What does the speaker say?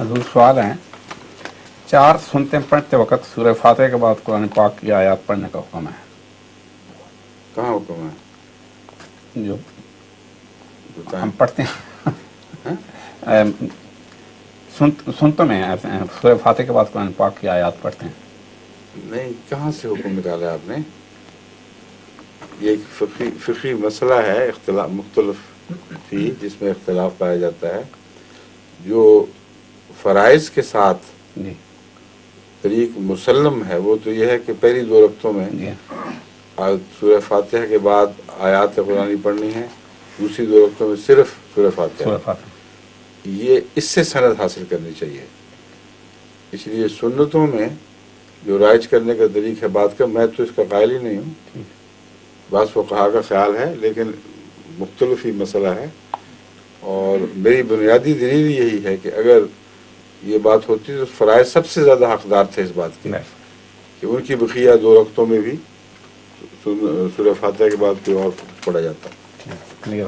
حضور سوال ہیں، چار سنتیں پڑھتے وقت سورہ فاتحہ کے بعد قرآن پاک کی آیات پڑھنے کا حکم ہے؟ کہاں حکم ہے؟ جو بتائیں۔ ہم پڑھتے ہیں سنتوں میں سورہ فاتحہ کے بعد قرآن پاک کی آیات پڑھتے ہیں۔ نہیں، کہاں سے حکم نکالا آپ نے؟ یہ ایک فقہی مسئلہ ہے، اختلاف مختلف فی جس میں اختلاف پایا جاتا ہے۔ جو فرائض کے ساتھ جی طریق مسلم ہے وہ تو یہ ہے کہ پہلی دو رکعتوں میں جی سورہ فاتحہ کے بعد آیات قرآنی پڑھنی ہے، دوسری دو رکعتوں میں صرف سورہ فاتحہ۔ سورہ فاتحہ یہ اس سے سند حاصل کرنی چاہیے۔ اس لیے سنتوں میں جو رائج کرنے کا طریق ہے بات کا، میں تو اس کا قائل ہی نہیں ہوں، بعض فقہا کا خیال ہے، لیکن مختلف ہی مسئلہ ہے۔ اور میری بنیادی دلیل یہی ہے کہ اگر یہ بات ہوتی تو فرائض سب سے زیادہ حقدار تھے اس بات کے کہ ان کی بقیہ دو رکعتوں میں بھی سورہ فاتحہ کے بعد کوئی اور پڑھا جاتا۔ کلیئر